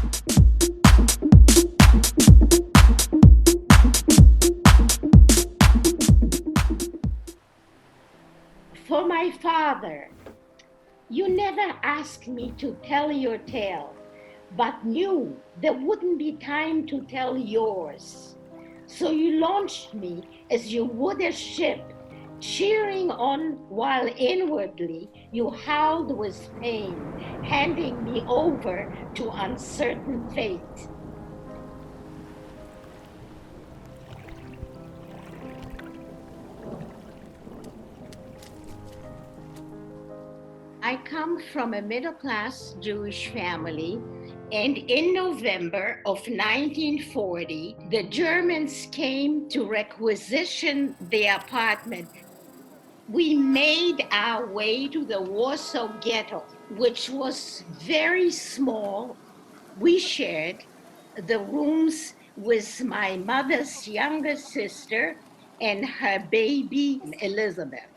For my father, you never asked me to tell your tale, but knew there wouldn't be time to tell yours. So you launched me as you would a ship, cheering on while inwardly you howled with pain, handing me over to uncertain fate. I come from a middle-class Jewish family, and in November of 1940, the Germans came to requisition the apartment. We made our way to the Warsaw Ghetto, which was very small. We shared the rooms with my mother's younger sister and her baby, Elizabeth.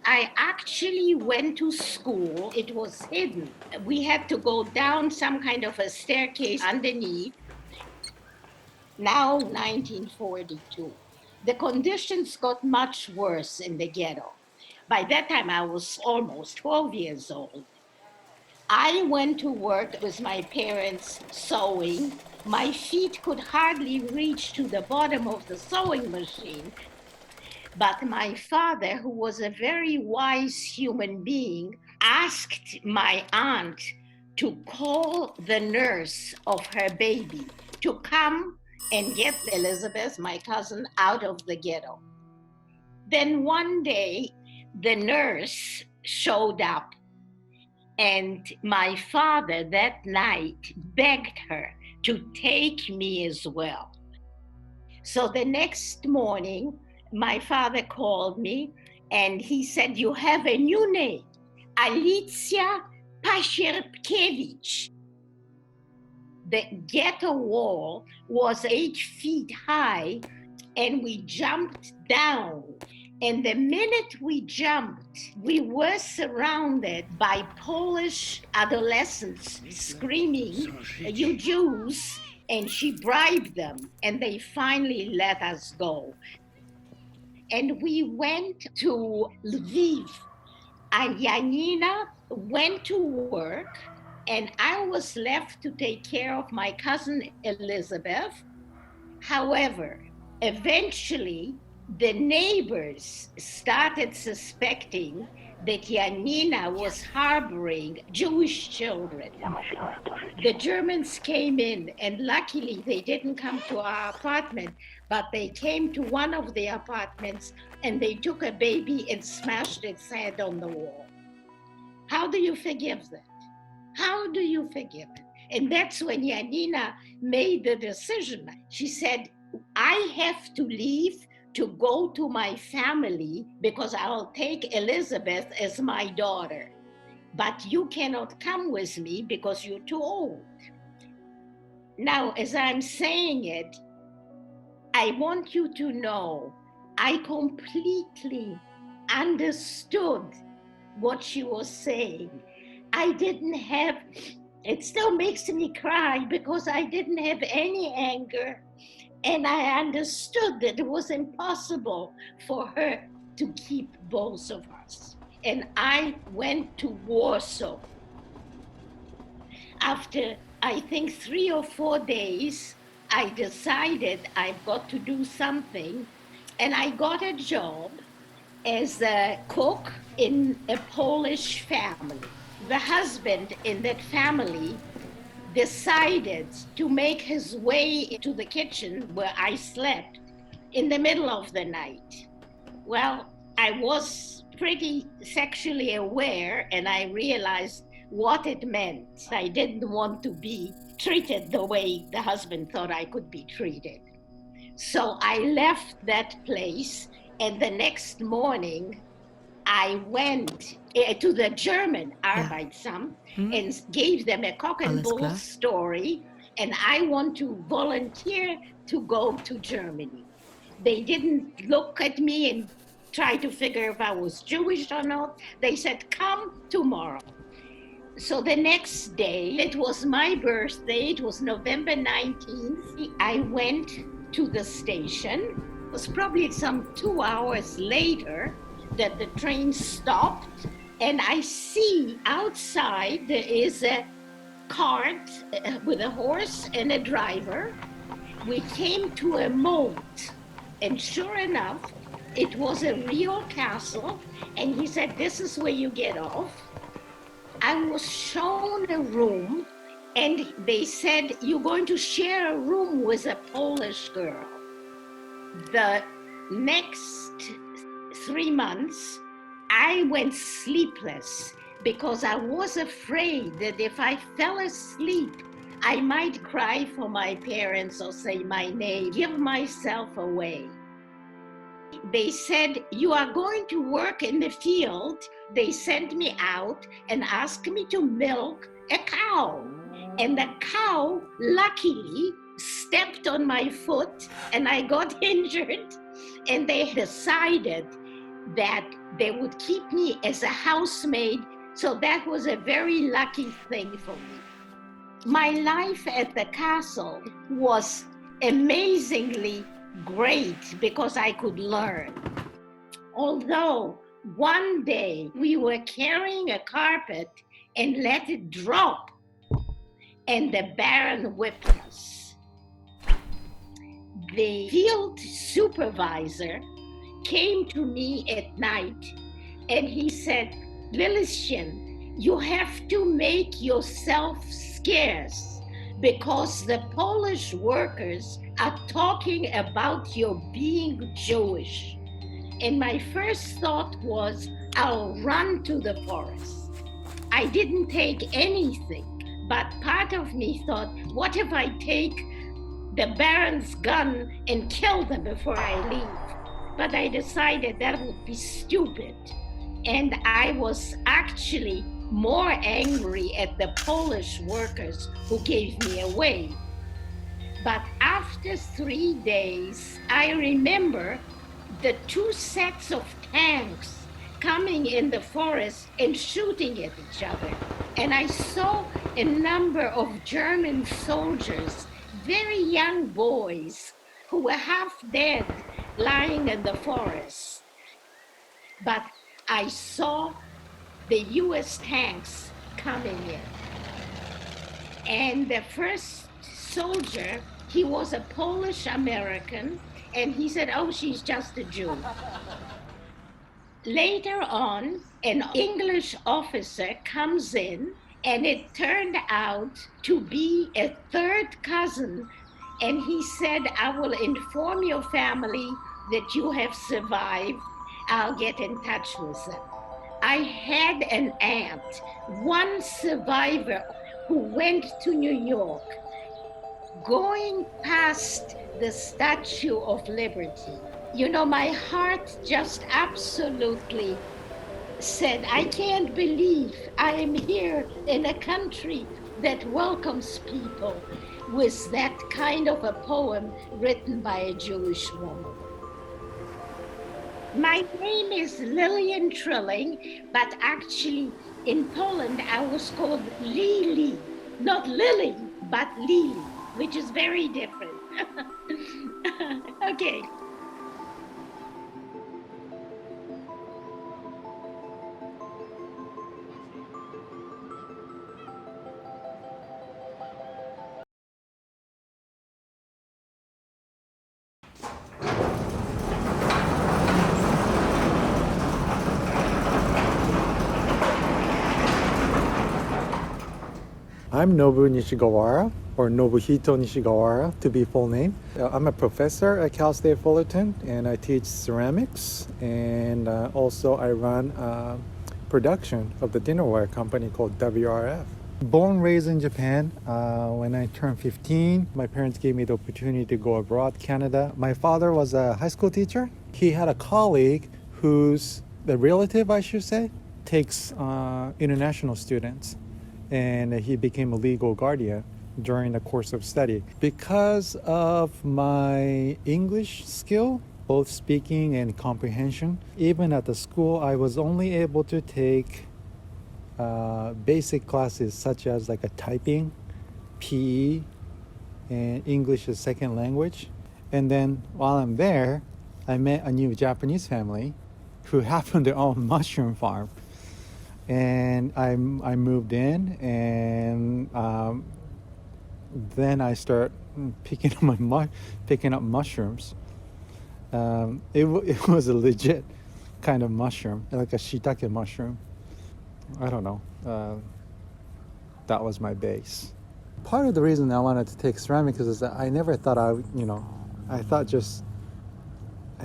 I actually went to school. It was hidden. We had to go down some kind of a staircase underneath. Now, 1942. The conditions got much worse in the ghetto. By that time, I was almost 12 years old. I went to work with my parents sewing. My feet could hardly reach to the bottom of the sewing machine. But my father, who was a very wise human being, asked my aunt to call the nurse of her baby to come and get Elizabeth, my cousin, out of the ghetto. Then one day, the nurse showed up, and my father that night begged her to take me as well. So the next morning, my father called me and he said, "You have a new name, Alicia Pasherkevich." The ghetto wall was 8 feet high and we jumped down. And the minute we jumped, we were surrounded by Polish adolescents screaming, "You Jews!" And she bribed them, and they finally let us go. And we went to Lviv. And Yanina went to work, and I was left to take care of my cousin Elizabeth. However, eventually, the neighbors started suspecting that Yanina was harboring Jewish children. The Germans came in, and luckily they didn't come to our apartment, but they came to one of the apartments and they took a baby and smashed its head on the wall. How do you forgive that? How do you forgive it? And that's when Yanina made the decision. She said, "I have to leave to go to my family because I'll take Elizabeth as my daughter. But you cannot come with me because you're too old." Now, as I'm saying it, I want you to know I completely understood what she was saying. I didn't have, it still makes me cry because I didn't have any anger. And I understood that it was impossible for her to keep both of us. And I went to Warsaw. After, I think, 3 or 4 days, I decided I've got to do something. And I got a job as a cook in a Polish family. The husband in that family decided to make his way into the kitchen where I slept in the middle of the night. Well, I was pretty sexually aware and I realized what it meant. I didn't want to be treated the way the husband thought I could be treated. So I left that place, and the next morning I went to the German Arbeitsamt and gave them a cock and bull story, and I want to volunteer to go to Germany. They didn't look at me and try to figure if I was Jewish or not. They said, "Come tomorrow." So the next day, it was my birthday, it was November 19th. I went to the station. It was probably some 2 hours later that the train stopped, and I see outside there is a cart with a horse and a driver. We came to a moat, and sure enough, it was a real castle, and he said, "This is where you get off." I was shown a room, and they said, "You're going to share a room with a Polish girl." The next 3 months, I went sleepless because I was afraid that if I fell asleep, I might cry for my parents or say my name, give myself away. They said, "You are going to work in the field." They sent me out and asked me to milk a cow. And the cow, luckily, stepped on my foot and I got injured. And they decided that they would keep me as a housemaid. So that was a very lucky thing for me. My life at the castle was amazingly great because I could learn. Although one day we were carrying a carpet and let it drop, and the Baron whipped us. The field supervisor came to me at night and he said, "Lilischen, you have to make yourself scarce because the Polish workers are talking about your being Jewish." And my first thought was, I'll run to the forest. I didn't take anything, but part of me thought, what if I take the Baron's gun and kill them before I leave? But I decided that would be stupid. And I was actually more angry at the Polish workers who gave me away. But after 3 days, I remember the 2 sets of tanks coming in the forest and shooting at each other. And I saw a number of German soldiers, very young boys, who were half dead, lying in the forest. But I saw the US tanks coming in. And the first soldier, he was a Polish American, and he said, "Oh, she's just a Jew." Later on, an English officer comes in, and it turned out to be a third cousin. And he said, "I will inform your family that you have survived. I'll get in touch with them." I had an aunt, one survivor, who went to New York. Going past the Statue of Liberty, you know, my heart just absolutely said, I can't believe I am here in a country that welcomes people with that kind of a poem written by a Jewish woman. My name is Lillian Trilling, but actually in Poland I was called Lili, not Lily, but Lili, which is very different. Okay. I'm Nobu Nishigawara, or Nobuhito Nishigawara to be full name. I'm a professor at Cal State Fullerton, and I teach ceramics, and also I run production of the dinnerware company called WRF. Born, raised in Japan. When I turned 15, my parents gave me the opportunity to go abroad, Canada. My father was a high school teacher. He had a colleague who's the relative, I should say, takes international students. And he became a legal guardian during the course of study. Because of my English skill, both speaking and comprehension, even at the school, I was only able to take basic classes such as like a typing, PE, and English as second language. And then while I'm there, I met a new Japanese family who happened to own mushroom farm. And I moved in, and then I start picking up mushrooms. It was a legit kind of mushroom, like a shiitake mushroom. I don't know. That was my base. Part of the reason I wanted to take ceramics is that I never thought I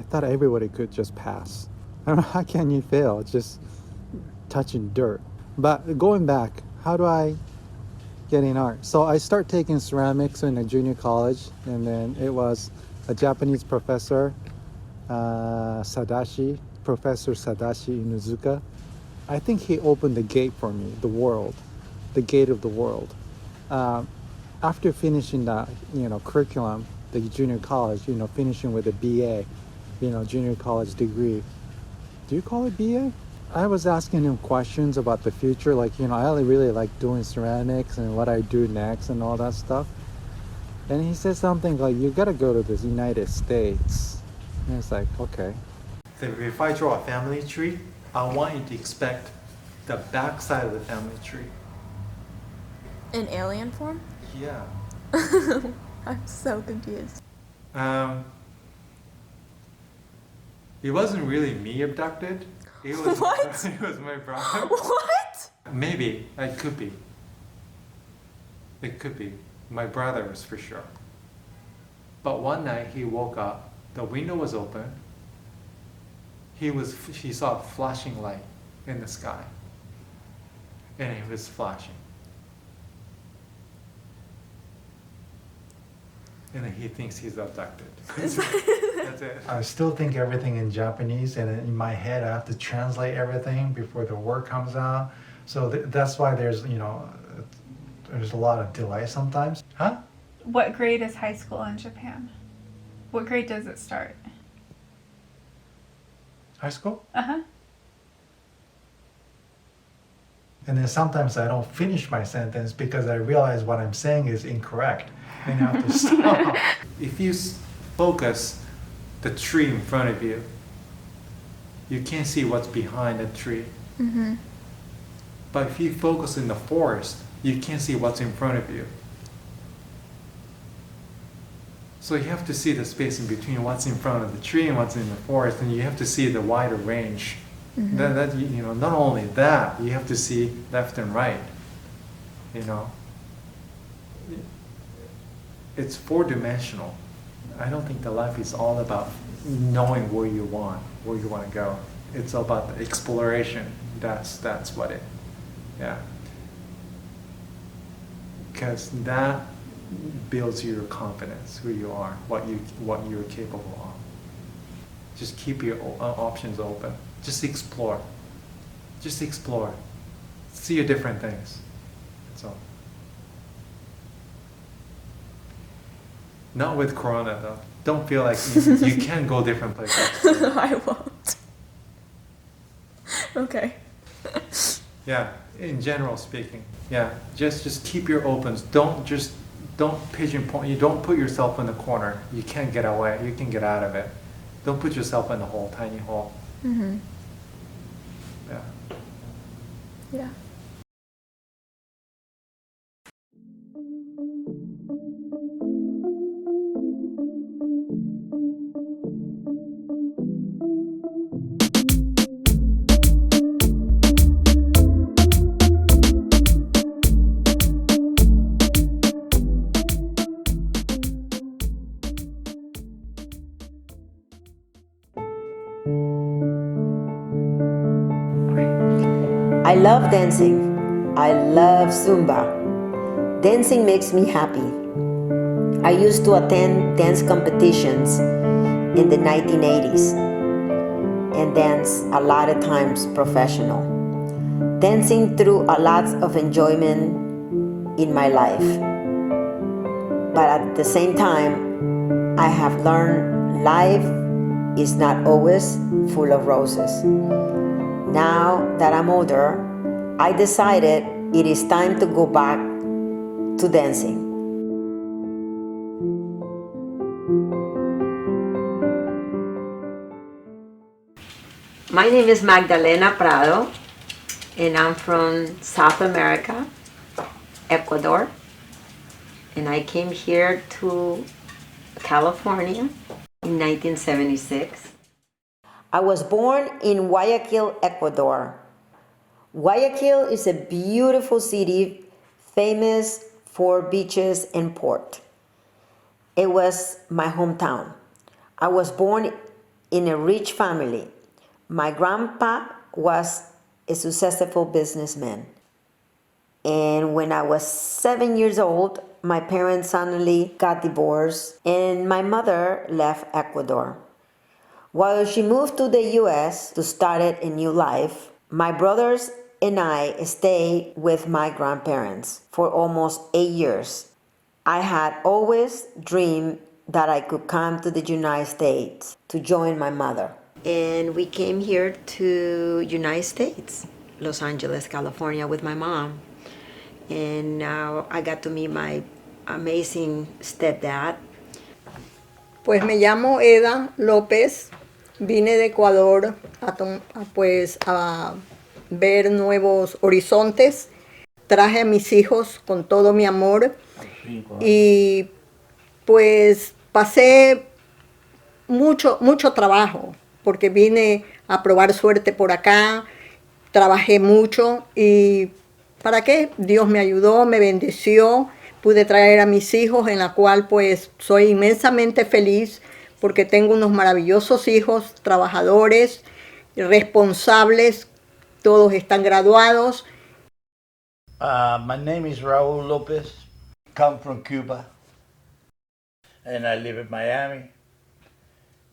thought everybody could just pass. I don't know, how can you fail just touching dirt? But going back, how do I get in art? So I start taking ceramics in a junior college, and then it was a Japanese professor, Professor Sadashi Inuzuka. I think he opened the gate for me, the gate of the world. After finishing that, curriculum, the junior college, finishing with a BA, junior college degree. Do you call it BA? I was asking him questions about the future, like, I really like doing ceramics and what I do next and all that stuff. And he said something like, you gotta go to the United States. And it's like, okay. So if I draw a family tree, I want you to expect the back side of the family tree. In alien form? Yeah. I'm so confused. It wasn't really me abducted. It was What? It was my brother. What? Maybe. It could be. It could be. My brother was for sure. But one night he woke up, the window was open. He saw a flashing light in the sky. And it was flashing. And then he thinks he's abducted. That's it. I still think everything in Japanese, and in my head I have to translate everything before the word comes out. So that's why there's a lot of delay sometimes. Huh? What grade is high school in Japan? What grade does it start? High school? Uh-huh. And then sometimes I don't finish my sentence because I realize what I'm saying is incorrect. And I have to stop. If you focus the tree in front of you, you can't see what's behind the tree. Mm-hmm. But if you focus in the forest, you can't see what's in front of you. So you have to see the space in between what's in front of the tree and what's in the forest, and you have to see the wider range. Mm-hmm. Not only that, you have to see left and right. It's four-dimensional. I don't think the life is all about knowing where you want to go. It's about the exploration. That's what it. Yeah. Because that builds your confidence, who you are, what you're capable of. Just keep your options open. Just explore. See different things. That's all. Not with Corona though. Don't feel like you can go different places. I won't. Okay. Yeah, in general speaking. Yeah, just keep your opens. Don't pigeonhole. You don't put yourself in the corner. You can't get away. You can get out of it. Don't put yourself in the hole, tiny hole. Mm-hmm. Yeah. Yeah. I love dancing. I love Zumba. Dancing makes me happy. I used to attend dance competitions in the 1980s and dance a lot of times professional. Dancing threw a lot of enjoyment in my life. But at the same time, I have learned life is not always full of roses. Now that I'm older, I decided it is time to go back to dancing. My name is Magdalena Prado, and I'm from South America, Ecuador. And I came here to California in 1976. I was born in Guayaquil, Ecuador. Guayaquil is a beautiful city famous for beaches and port. It was my hometown. I was born in a rich family. My grandpa was a successful businessman. And when I was 7 years old, my parents suddenly got divorced and my mother left Ecuador. While she moved to the US to start a new life, my brothers and I stayed with my grandparents for almost 8 years. I had always dreamed that I could come to the United States to join my mother. And we came here to United States, Los Angeles, California with my mom. And now I got to meet my amazing stepdad. Pues me llamo Eda López, vine de Ecuador pues, a ver nuevos horizontes, traje a mis hijos con todo mi amor y pues pasé mucho trabajo porque vine a probar suerte por acá, trabajé mucho y ¿para qué? Dios me ayudó, me bendeció, pude traer a mis hijos en la cual pues soy inmensamente feliz porque tengo unos maravillosos hijos, trabajadores, responsables, todos están graduados. My name is Raul Lopez, come from Cuba, and I live in Miami.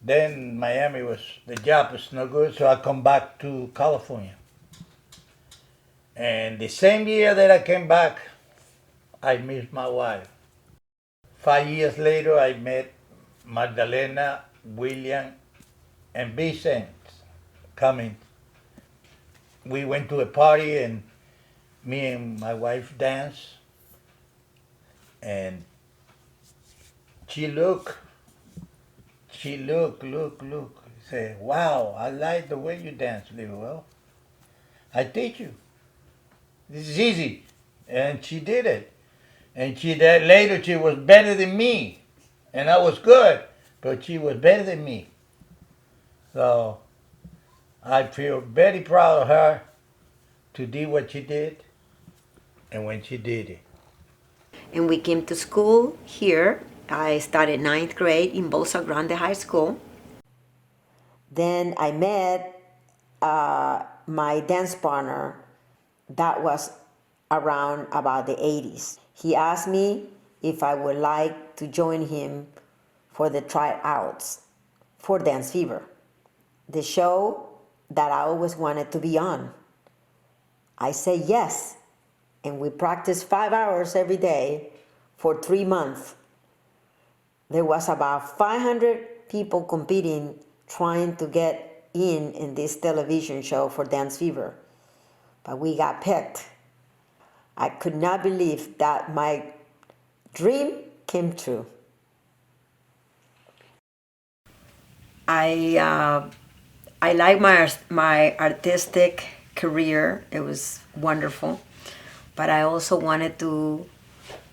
Then Miami the job was no good, so I come back to California. And the same year that I came back, I missed my wife. 5 years later, I met Magdalena, William, and Vicente coming. We went to a party and me and my wife danced. And she look, said, wow, I like the way you dance, little. Well, I teach you. This is easy. And she did it. And later she was better than me. And I was good, but she was better than me. So I feel very proud of her to do what she did and when she did it. And we came to school here. I started 9th grade in Bolsa Grande High School. Then I met my dance partner that was around about the 80s. He asked me if I would like to join him for the tryouts for Dance Fever, the show that I always wanted to be on. I said yes, and we practiced 5 hours every day for 3 months. There was about 500 people competing, trying to get in this television show for Dance Fever, but we got picked. I could not believe that my dream came true. I like my artistic career. It was wonderful, but I also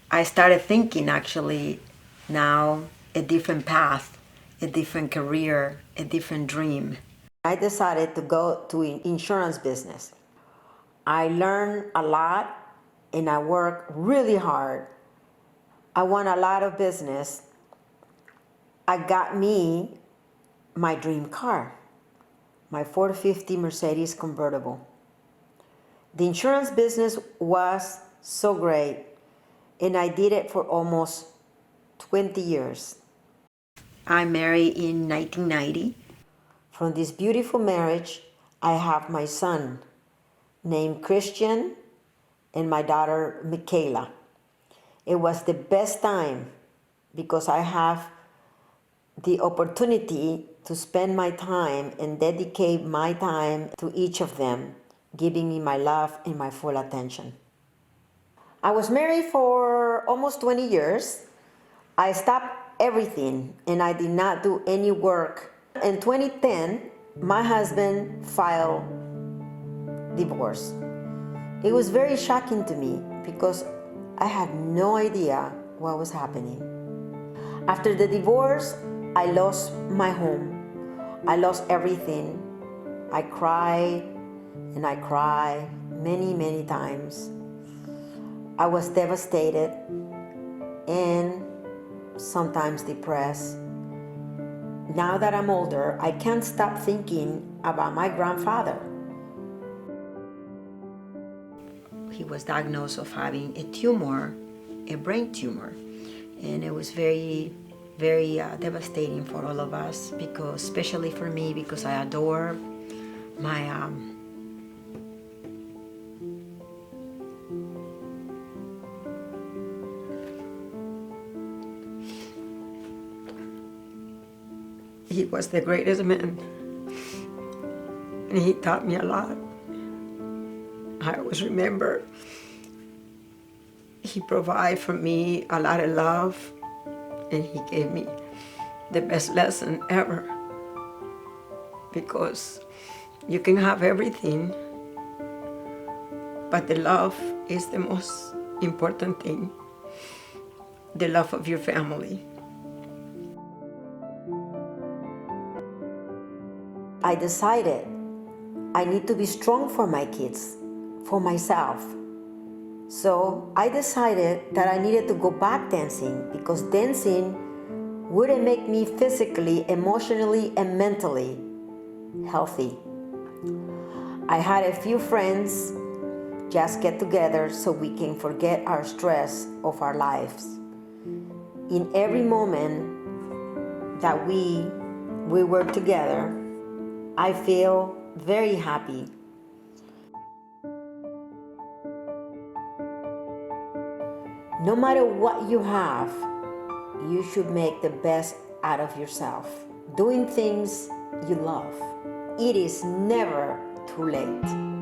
I started thinking actually now a different path, a different career, a different dream. I decided to go to insurance business. I learned a lot and I worked really hard. I won a lot of business. I got me my dream car, my 450 Mercedes convertible. The insurance business was so great, and I did it for almost 20 years. I married in 1990. From this beautiful marriage, I have my son named Christian and my daughter Michaela. It was the best time because I have the opportunity to spend my time and dedicate my time to each of them giving me my love and my full attention. I was married for almost 20 years. I stopped everything and I did not do any work. In 2010, my husband filed divorce. It was very shocking to me because I had no idea what was happening. After the divorce, I lost my home. I lost everything. I cried and I cried many times. I was devastated and sometimes depressed. Now that I'm older, I can't stop thinking about my grandfather. He was diagnosed of having a tumor, a brain tumor, and it was very devastating for all of us, because especially for me, because I adore my he was the greatest man, and he taught me a lot. I always remember he provided for me a lot of love, and he gave me the best lesson ever, because you can have everything, but the love is the most important thing, the love of your family. I decided I need to be strong for my kids, for myself. So I decided that I needed to go back dancing, because dancing wouldn't make me physically, emotionally, and mentally healthy. I had a few friends just get together so we can forget our stress of our lives. In every moment that we were together, I feel very happy. No matter what you have, you should make the best out of yourself, doing things you love. It is never too late.